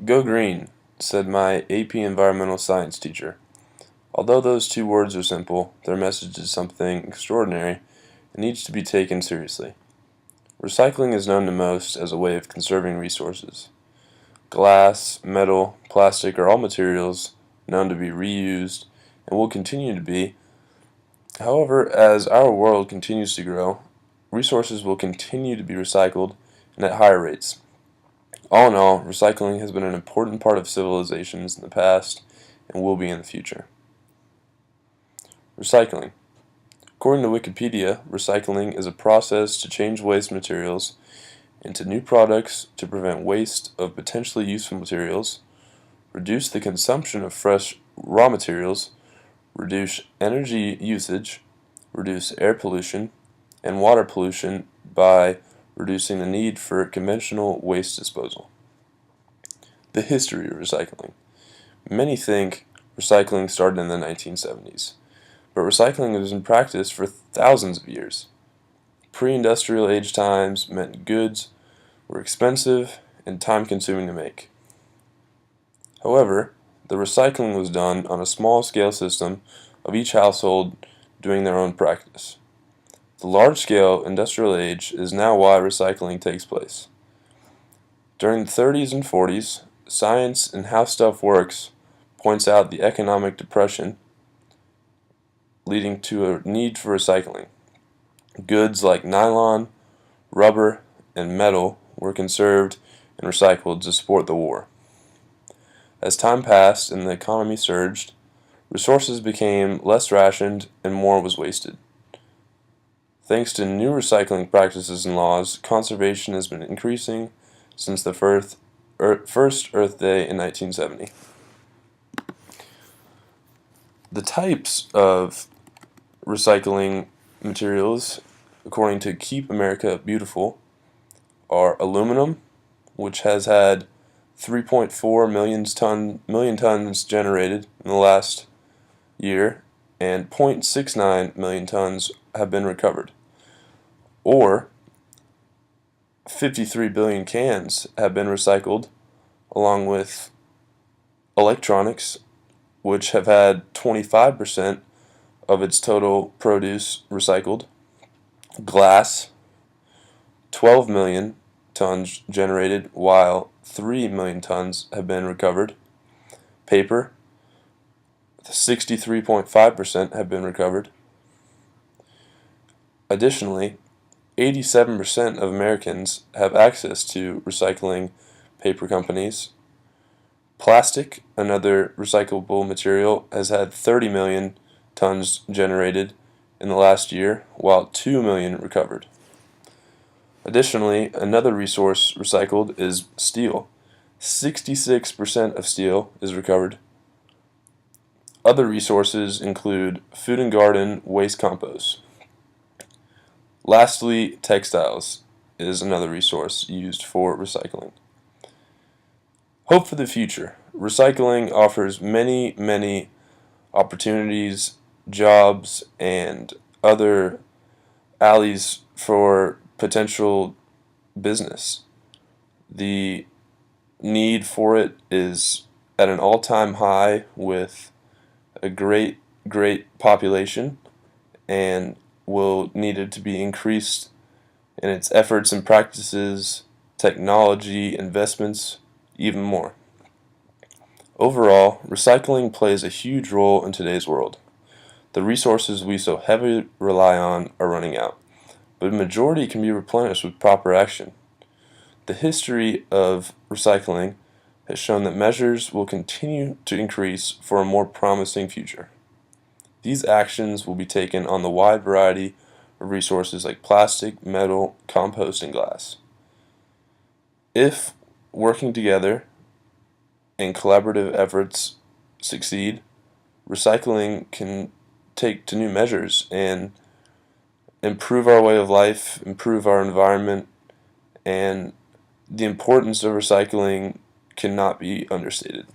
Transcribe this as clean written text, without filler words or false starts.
Go green, said my AP Environmental Science teacher. Although those two words are simple, their message is something extraordinary and needs to be taken seriously. Recycling is known to most as a way of conserving resources. Glass, metal, plastic are all materials known to be reused and will continue to be. However, as our world continues to grow, resources will continue to be recycled and at higher rates. All in all, recycling has been an important part of civilizations in the past and will be in the future. Recycling. According to Wikipedia, recycling is a process to change waste materials into new products to prevent waste of potentially useful materials, reduce the consumption of fresh raw materials, reduce energy usage, reduce air pollution and water pollution by reducing the need for conventional waste disposal. The history of recycling. Many think recycling started in the 1970s, but recycling was in practice for thousands of years. Pre-industrial age times meant goods were expensive and time-consuming to make. However, the recycling was done on a small-scale system of each household doing their own practice. The large-scale industrial age is now why recycling takes place. During the 30s and 40s, Science and How Stuff Works points out the economic depression leading to a need for recycling. Goods like nylon, rubber, and metal were conserved and recycled to support the war. As time passed and the economy surged, resources became less rationed and more was wasted. Thanks to new recycling practices and laws, conservation has been increasing since the first Earth Day in 1970. The types of recycling materials, according to Keep America Beautiful, are aluminum, which has had 3.4 million tons generated in the last year, and 0.69 million tons have been recovered. Or 53 billion cans have been recycled, along with electronics, which have had 25% of its total produce recycled. Glass, 12 million tons generated, while 3 million tons have been recovered. Paper, 63.5% have been recovered. Additionally, 87% of Americans have access to recycling paper companies. Plastic, another recyclable material, has had 30 million tons generated in the last year, while 2 million recovered. Additionally, another resource recycled is steel. 66% of steel is recovered. Other resources include food and garden waste compost. Lastly, textiles is another resource used for recycling. Hope for the future. Recycling offers many opportunities, jobs, and other alleys for potential business. The need for it is at an all-time high with a great population, and will needed to be increased in its efforts and practices, technology, investments, even more. Overall, recycling plays a huge role in today's world. The resources we so heavily rely on are running out, but a majority can be replenished with proper action. The history of recycling has shown that measures will continue to increase for a more promising future. These actions will be taken on the wide variety of resources like plastic, metal, compost, and glass. If working together and collaborative efforts succeed, recycling can take to new measures and improve our way of life, improve our environment, and the importance of recycling cannot be understated.